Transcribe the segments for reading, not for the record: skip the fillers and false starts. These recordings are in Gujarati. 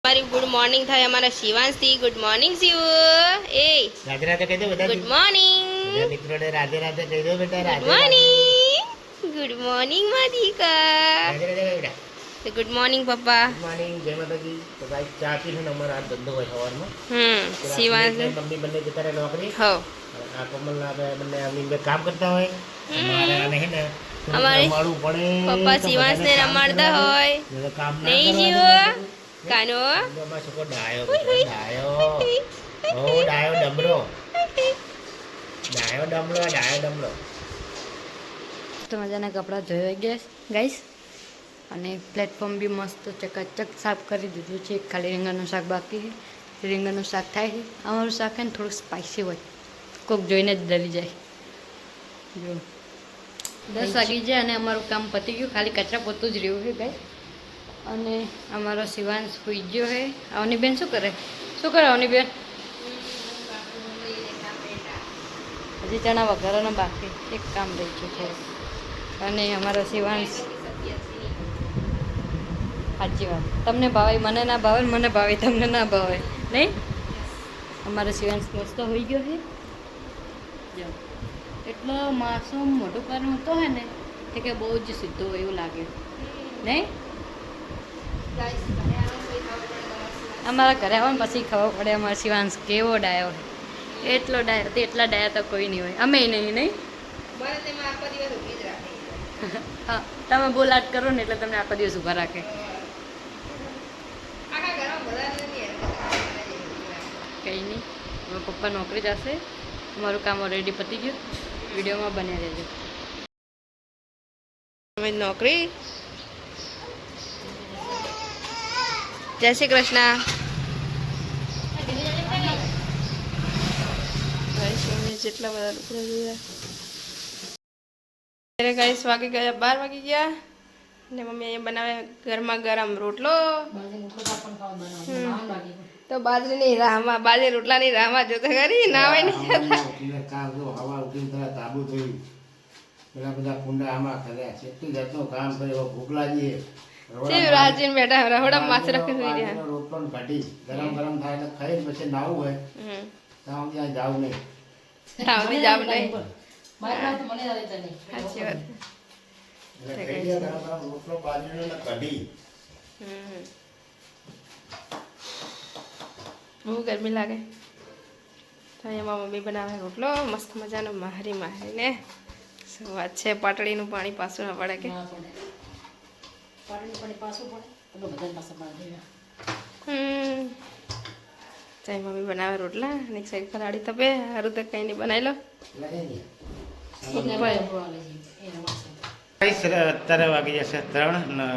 हमारी गुड मॉर्निंग था हमारा शिवांश थी। Good morning Shiv. ए राधे राधे कह दो बेटा। Good morning. मेरे मित्रों ने राधे राधे कह दो बेटा। Good Radhe morning. Good morning मादिका। राधे राधे बेटा। तो गुड मॉर्निंग पप्पा। गुड मॉर्निंग जय माता दी। तो भाई चाय पी है हमारा आज धंधो है सवार में। शिवांश मम्मी बनने जता रहे नौकरी। हो आ कोमल ना बनने अवनी में काम करता હોય हमारे नहीं ना हमारे रमाड़ू पड़े पप्पा तो शिवांश ने काम रमाड़ता करवा दो। હોય जो काम ना नहीं करवा जीव दो। कानो बाबा सको डायो डायो ओ डायो डमरो डायो डमरो તો મજાના કપડાં ધોઈ ગયા ગાઈસ અને પ્લેટફોર્મ બી મસ્ત ચકાચક સાફ કરી દીધું છે. ખાલી રીંગણનું શાક બાકી છે. રીંગણનું શાક થાય છે. અમારું શાક છે ને થોડુંક સ્પાઇસી હોય, કોક જોઈને જ ડરી જાય. જો 10 વાગી જાય અને અમારું કામ પતી ગયું, ખાલી કચરા પોતું જ રહ્યું છે ગાઈસ. અને અમારો શિવાંશ સુઈ ગયો છે. આવની બેન શું કરે આવની બેન? હજી ચણા વઘારવાનો બાકી એક કામ રહી ગયું છે. અને અમારો શિવાંશ સાચી વાત, તમને ભાવે મને ના ભાવે, મને ભાવે તમને ના ભાવે નહીં. અમારો શિવાંશ મસ્ત હોઈ ગયો છે. જો એટલો માસૂમ મોટું કરવું તો હે ને કે બહુ જ સીધો એવું લાગે નહીં. અમારા ઘરે આવે ને પછી ખબર પડે અમારો શિવાંશ કેવો ડાયો હોય. એટલો ડાયો તો એટલા ડાયા તો કોઈ નહીં હોય, અમે નહીં. હા, તમે બોલાટ કરો ને એટલે તમને આખો દિવસ ઊભા રાખે. કંઈ નહીં, હવે પપ્પા નોકરી જશે. અમારું કામ ઓલરેડી પતી ગયું. વિડીયોમાં બન્યા રહેજો. नौकरी। जय श्री कृष्णा। જેટલા બધા લુગડા જોયા ત્યારે ગાઈસ વાગી ગયા 12 વાગી ગયા ને મમ્મી અહીંયા બનાવે ગરમા ગરમ રોટલો. તો બાજરીની રાહમાં બાજરી રોટલાની રાહમાં જોતા કરી ના હોય નહીં કામ જો હવા ઉઠી તરત તાબુ થયું. પેલા બધા કુંડા આમાં કર્યા કેટલું જાતનું કામ કર્યું. ભૂખ લાગી શિવરાજજી બેઠા રહોડા માથે રાખી સુઈ રહ્યા. રોટલો ને કઢી ગરમ થાય એટલે ખાઈ પછી નાવું હોય ત્યાં ત્યાં જાવ નહીં. તાવડી જાવ નહીં. સાચી વાત. રોટલો બાજરીનો ને કઢી. બહુ ગરમી લાગે તો એમાં મમ્મી બનાવે રોટલો મસ્ત મજાનો માહરી ને શું વાત છે. પાટડીનું પાણી પાછું ના પડે કે ચાઈ મમ્મી બનાવે રોટલા અને એક સાઈડ પર આડી તપે સારું તો કંઈ નહીં બનાવી લો. અત્યારે વાગી જશે 3 ને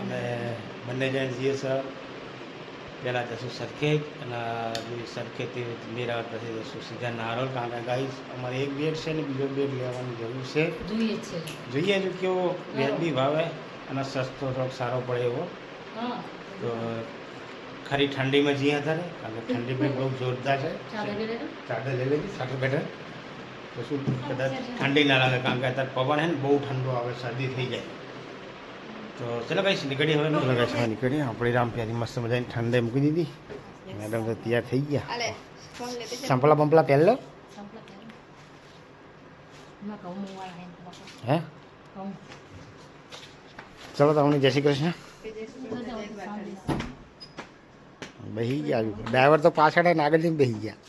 અમે બંને જણ જઈએ સર. પહેલાં જશું સરખેજ અને સરખેજથી મેરાવત પછી જશું સીધા નારોલ. કારણ કે ગાઈસ અમારે એક બેડ છે ને બીજો બેડ લેવાની જરૂર છે. જોઈએ જો કેવો બેડ બી ભાવે અને સસ્તો થોડોક સારો પડે એવો. તો ખરી ઠંડીમાં જઈએ અત્યારે કારણ કે ઠંડી બી બહુ જોરદાર છે. ચાદર લઈ લેવી ચાદર બેટર તો શું કદાચ ઠંડી ના લાગે કારણ કે અત્યારે પવન છે ને બહુ ઠંડો આવે, શરદી થઈ જાય. તો ચલો કઈ નીકળી હવે નીકળીએ. આપણી રામ પ્યારી મસ્ત મજાની ઠંડે મૂકી દીધી. મેડમ તો તૈયાર થઈ ગયા. સંપલા બંપલા પહેલો હે ચલો તો જય શ્રી કૃષ્ણ. બેસી ગયા ડ્રાઈવર તો પાછળ ને આગળથી બેસી ગયા.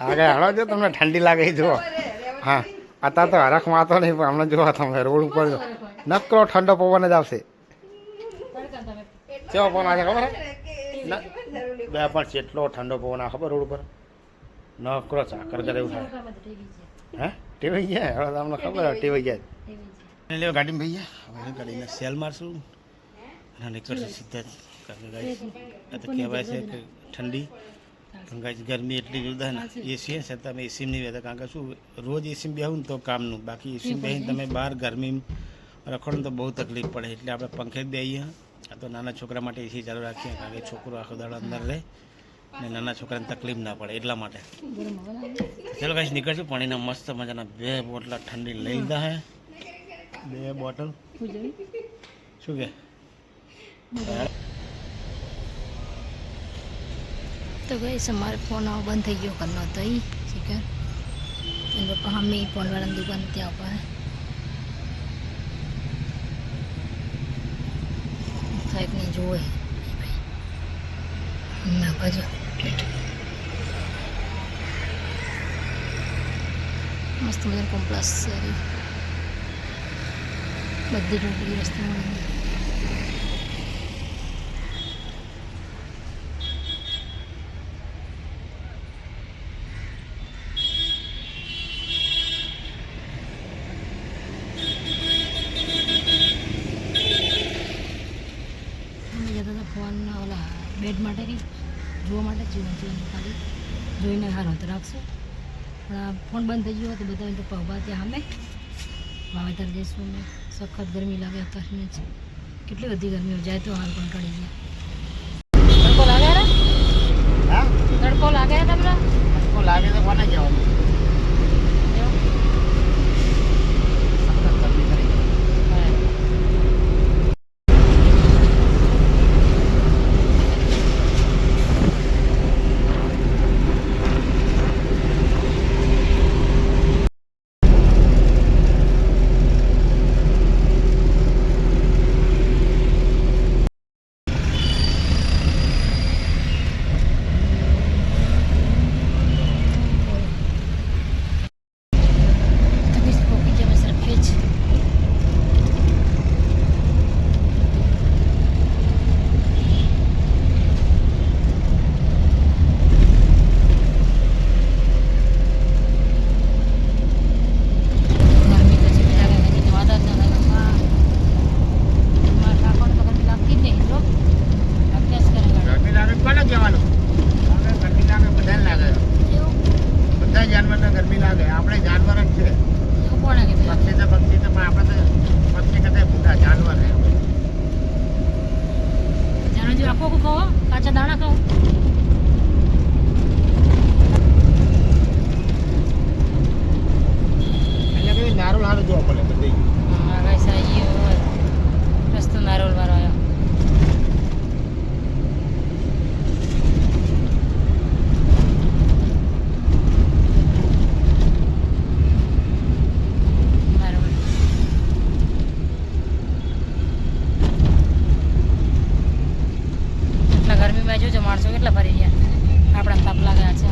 આગળ હળો જો તમને ઠંડી લાગે જુઓ. હા અત્યારે તો હરખ માતો નહીં પણ હમણાં જોવા તમે રોડ ઉપર નકરો ઠંડો પવન જ આવશે. કેવો પવન આવે ખબર બે પણ કેટલો ઠંડો પવન આવે ખબર રોડ ઉપર નકરો ચાકર કરે એવું થાય. હે ટેવાઈ ગયા હવે તમને ખબર ટેવાઈ જાય. લેવા ગાડીમાં ભાઈ હવે ગાડીને સેલ મારશું અને નીકળશું સીધા જ. કારણ કે ગાઈ આ તો કહેવાય છે કે ઠંડી ગાઈ ગરમી એટલી જોરદાર ને એસી છે તમે એસીમાં નહીં રહેતા કારણ કે શું રોજ એસીમાં બેહું ને તો કામનું, બાકી એસીમાં બેસીને તમે બહાર ગરમી રખડો તો બહુ તકલીફ પડે. એટલે આપણે પંખે જ બેહીએ. આ તો નાના છોકરા માટે એસી ચાલુ રાખીએ કારણ કે છોકરો આખો દાડો અંદર રહે ને નાના છોકરાને તકલીફ ના પડે એટલા માટે. ચાલો કાંઈ નીકળશું. પાણીના મસ્ત મજાના 2 બોટલા ઠંડી લઈ લીધા હે. 2 બોટલ શું કે તો ગઈ અમારે ફોન આવો બંધ થઈ ગયો કરનો હતો એ શીખર એના પપ્પા અમે ફોનવાળાની દુકાન ત્યાં ઉભા સાહેબ ને જોવે ના બાજુ મસ્ત મજાનું કોમ્પ્લેક્સ છે બધી રોટલી રસ્તે મળી ફોન ઓલા બેડ માટે જોવા માટે જીવન ખાલી જોઈને હારો તો રાખશું પણ આ ફોન બંધ થઈ ગયો તો બધા તો પગવા ત્યાં સામે વાવેતર જઈશું અમે સખત ગરમી લાગે અત્યારે જ કેટલી બધી ગરમી જાય તો હાલ પણ ટળી જાય તડકો લાગે ને હા તડકો લાગે તમને તડકો લાગે તો કોને જવાનું કાચા દાણા ખાઓ એટલે નારોલ હાલ જોવા મળે બધી હા ગાઈસ આ રસ્તો નારોલ વાળો આવ્યો ગરમીમાં જોજો માણસો કેટલા ભરી ગયા આપણા તાપ લાગે છે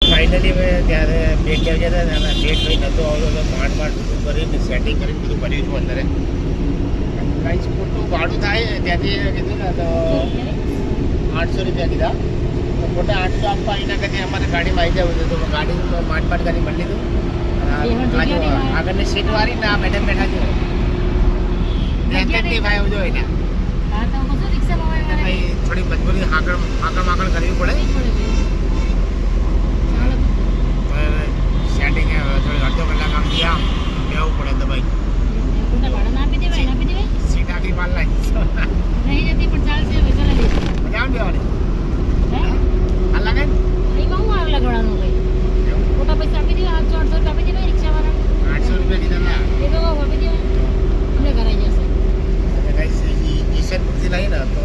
ફાઇનલી મેં ત્યારે બેગ લેવા જતા હતા બેગ કંઈ નહોતો આવતો તો માંડ બધું કરીને સેટિંગ કરીને બધું ભર્યું છું અંદર કાંઈ ખોટું ભાડું થાય ત્યાંથી કીધું ને તો 800 રૂપિયા કીધા તો ખોટા 800 આપવા એના કરતી અમારે ગાડીમાં આવી જવું તો ગાડી માંડ કરી મળી લીધું આગળની સીટ વાળી ને આ મેડમ બેઠા છે ભાઈ જો એને ભાઈ થોડી મજબૂરી હાકળ કરવી પડે સેટિંગ થોડી અડધો કલાક આમ ગયા બેવું પડે તો ભાઈ સીટ આખી પાલ લાગી મજા દેવાની આ લાગે ને 800 રૂપિયા કીધા ઈશનપુરથી લઈ ને તો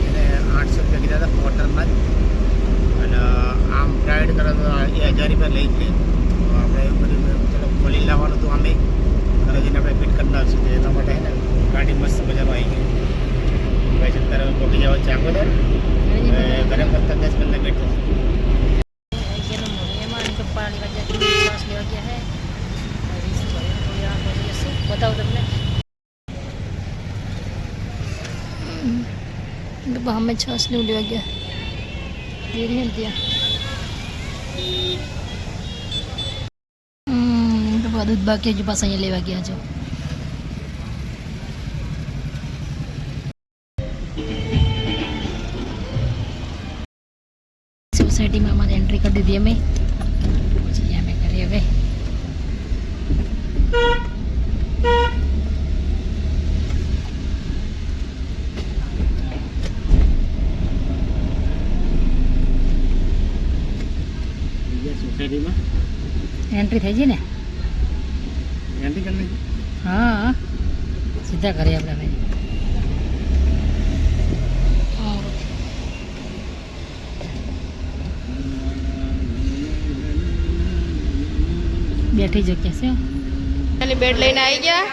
એને 800 રૂપિયા કીધા હતા ક્વાર્ટરમાં જ અને આમ રાઈડ કરે તો 1000 રૂપિયા લઈ ગઈ આપણે એવું બધું ચલો ખોલી લાવવાનું હતું આમે ઘરે જઈને આપણે ફિટ કરી નાખશું એના માટે ને ગાડી મસ્ત મજામાં આવી ગઈ ભાઈ અત્યારે પહોંચી જવા ચાકોદર ગરમ કરતા 10-15 મિનિટ થશે बताओ तुमने हमें छाछ नहीं लेवा गया ये नहीं दिया तो दूध बाकी जो पास अँ लेवा गया जो सोसाइटी में हमारे एंट्री कर दी हमें हमें करिए भाई સોસાયટીમાં એન્ટ્રી થઈ ગઈ ને એન્ટ્રી કરી હા સીધા કરીએ આપણે ભાઈ બેઠી જગ્યા છે અને બેડ લઈને આવી ગયા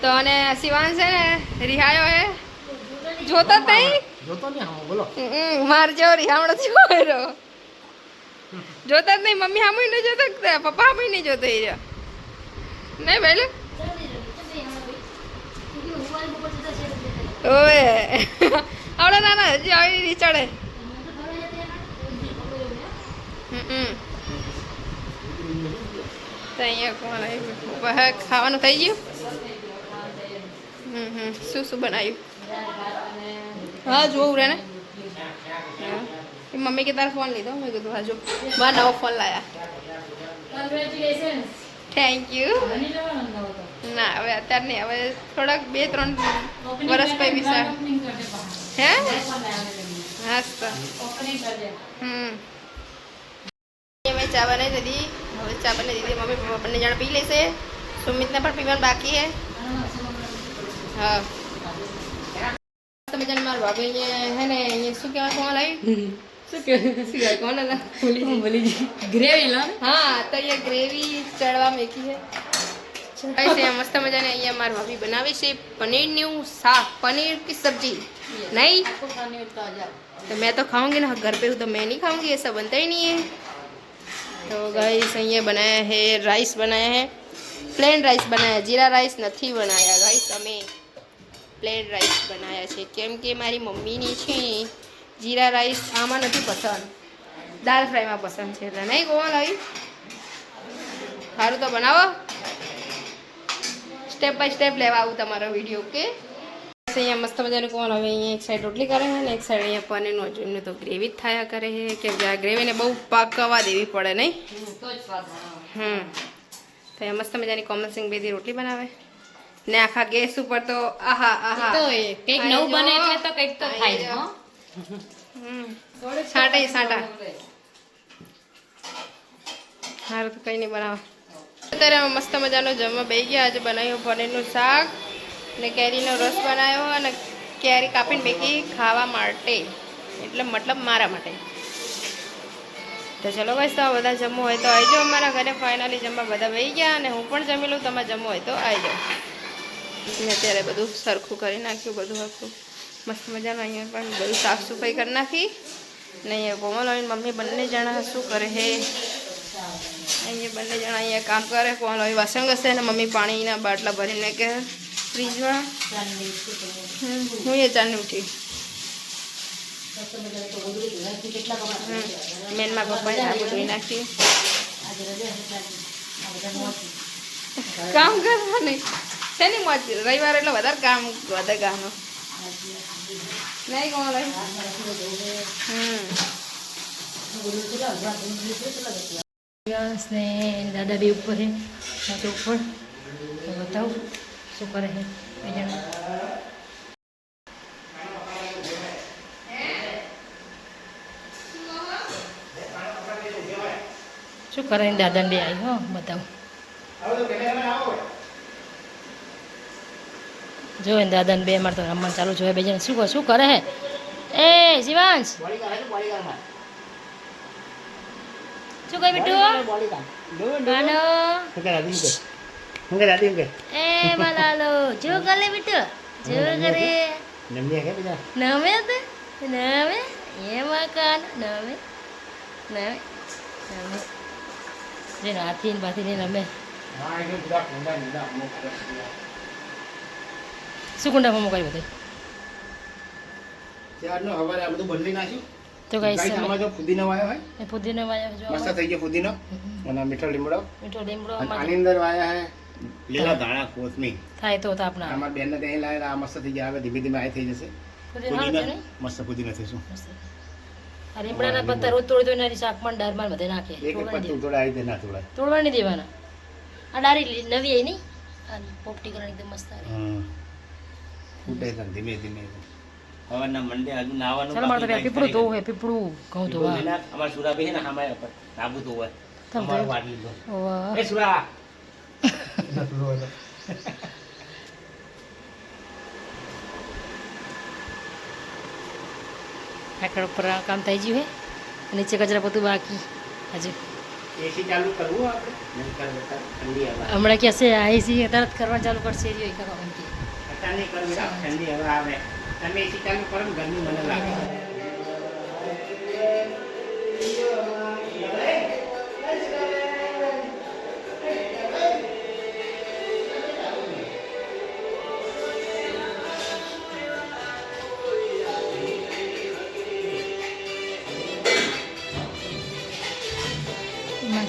તો અને શિવાન છે ને રિહાયો હે જોતો જ નહીં જોતો ને હા બોલો માર જેવો રિહામણો થયો રહ્યો જોતા જ નહીં મમ્મી સામે નહીં જોતો પપ્પા સામે નહીં જોતો એ રહ્યો નહીં ભાઈ ઓવે આવડે ના હજી આવી નહીં ચડે તો અહીંયા કોણ આવ્યું ખાવાનું થઈ ગયું શું શું બનાવ્યું હા જોવું રે ને મમ્મી કે તારા ફોન લીધો મેં કીધું હા જો મારા નવો ફોન લાયા થેન્ક યુ ના હવે અત્યારે નહીં હવે થોડાક 2-3 વર્ષ પછી વિચાર હે હા તો મેં ચા બનાવી દીધી હવે ચા બનાવી દીધી મમ્મી પપ્પા બંને જણા પી લેશે સુમિતને પણ પીવાનું બાકી છે હા તમે જાણે મારા ભાભી અહીંયા હે ને અહીંયા શું કહેવાય કોણ લાવી શું કહેવાય કોણ હતા ભૂલી ગ્રેવી લો હા તો અહીંયા ગ્રેવી ચડવા મેકી છે મસ્ત મજાને અહીંયા મારી ભાભી બનાવે છે પનીરનું શાક પनीर की सब्जी नहीं तो मैं तो खाऊंगी ना घर पे हूँ तो मैं नहीं खाऊंगी ऐसा बनता ही नहीं है तो गाइस અહીંયા बनाया है राइस बनाया है प्लेन राइस बनाया जीरा राइस નથી બનાયા ગાइस અમે પ્લેન રાઈસ બનાવ્યા છે કેમ કે મારી મમ્મીની છે જીરા રાઈસ આમાં નથી પસંદ દાલ ફ્રાયમાં પસંદ છે એટલે નહીં કોણ લાવી સારું તો બનાવો સ્ટેપ બાય સ્ટેપ લેવા આવું તમારો વિડીયો ઓકે અહીંયા મસ્ત મજાનું કોણ હવે અહીંયા એક સાઈડ રોટલી કરે છે ને એક સાઈડ અહીંયા પનીરનું હજુ એમને તો ગ્રેવી જ થયા કરે છે કેમ કે આ ગ્રેવીને બહુ પાકવા દેવી પડે નહીં તો અહીંયા મસ્ત મજાની કોમલસિંગ બેદી રોટલી બનાવે ને આખા ગેસ ઉપર તો આહા આહા કંઈક નવું બને એટલે તો કંઈક તો થાય હો સાટા સાટા સારું તો કંઈ નહીં બનાવો અત્યારે અમે મસ્ત મજાનો જમવા બેસી ગયા આજે બનાવ્યું પનીરનું શાક ને કેરીનો રસ બનાવ્યો અને કેરી કાપીને મેકી ખાવા માટે એટલે મતલબ મારા માટે તો ચલો બસ તો બધા જમવું હોય તો આવી જાઓ અમારા ઘરે ફાઇનલી જમવા બધા બેસી ગયા અને હું પણ જમી લઉં તમારે જમવું હોય તો આવી જાઓ મેં અત્યારે બધું સરખું કરી નાખ્યું બધું સરખું મસ્ત મજાનું અહીંયા પણ બધું સાફ સફાઈ કરી નાખી ને અહીંયા કોમલ અને મમ્મી બંને જણા શું કરે છે અહીંયા બંને જણા અહીંયા કામ કરે કોમલ હવે વાસણ ઘસે ને મમ્મી પાણીના બાટલા ભરીને કે ફ્રીજમાં હું એ ચાલને ઉઠી મેનમાં પપ્પાએ આબુ ધોઈ નાખ્યું કામ કરવાની છે ને મોજ રવિવાર એટલે વધારે કામ વધે ગાનો નહીં કોણ લઈ ને દાદા બી ઉપર છે સાથે ઉપર તો બતાવું શું કરે છે એ જણા શું કરે દાદા બે આવી હો બતાવું જો ને દાદા ને બે મારે તો રમવાનું ચાલુ જોઈએ બે જણા શું કરે હે એ શિવાંશ શું કહે બેટું ગાનો એ મલાલો જો ગલે બેટું જો કરે નમે તે નમે એ મકાન નમે નમે નમે જે હાથી ને બાથી ને નમે શું કુંડામાં મુકાય બધે તો ગાઈસ ફુદીનો વાયો હોય એ પુદીનો વાયો જો મસ્ત થઈ ગયો ફુદીનો અને મીઠો લીમડો આમાં આની અંદર વાયા હે લીલા દાણા કોથમીર થાય તો આપણા અમાર બેન ને ત્યાં લાયા આ મસ્ત થઈ ગયા હવે ધીમે ધીમે આ થઈ જશે પુદીનો મસ્ત ફુદીનો થઈશું આ લીમડાના પત્તા રોજ તોડી તોડીને શાકમાં દાળમાં બધે નાખે એક એક પત્તું તોડાય આવી દે ના તોડાય તોડવા નહીં દેવાના આ ડારી નવી આવી નહીં આ પોપટી કરવાની એકદમ મસ્ત આવે ફૂટે તો ધીમે ધીમે હવાના મંડે હજુ નાવાનું ચાલો મારે તો પીપળું ધોવું હે પીપળું ઘઉં ધોવા અમાર સુરાબી હે ને અમારે નાબુ ધોવા અમારો વાડી લો વાહ એ સુરા સુરો હતો ટ્રેક્ટર ઉપર કામ થઈ ગયું હે નીચે કચરા પોતું બાકી હજુ એસી ચાલુ કરવું આપણે નહીં કરવું તો ઠંડી હવા હમણાં કહેશે આઈસી તરત કરવા ચાલુ કરશે એ રહ્યો એમ કે અત્યારે નહીં કરવી રાખ, ઠંડી હવા આવે તમે એસી ચાલુ કરો ને ગરમી મને લાગે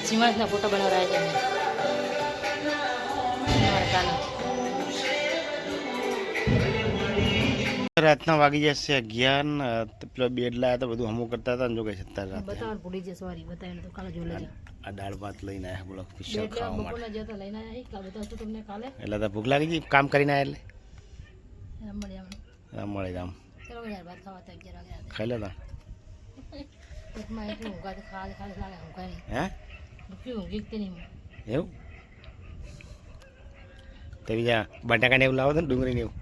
સીમાંતના ફોટો બનાવવા છે રાતના વાગી જશે 11 પેલો બેડ લાયા તો બધું હમું કરતા હતા ને જો કઈ અત્યારે રાતે બતાવવાનું ભૂલી જશે સોરી બતાવીને તો કાલે જોઈ લેજો આ દાળ ભાત લઈને આવ્યા બોલો ફિશર એટલે ખાવા માટે બપોરના જતા લઈને આવ્યા કાલે બતાવશું તમને કાલે એટલે તો ભૂખ લાગી ગઈ કામ કરીને આવ્યા મળે એટલે મળે આમ ચલો યાર ભાત ખાવા હતા 11 વાગે ખાઈ લો તા પેટમાં એટલું ઊંઘા તો ખાલી ખાલી લાગે ઊંઘા નહીં હે દુખ્યું ઊંઘી જ તે નહીં એવું તે બીજા બટાકાને એવું લાવો તો ને ડુંગળીને એવું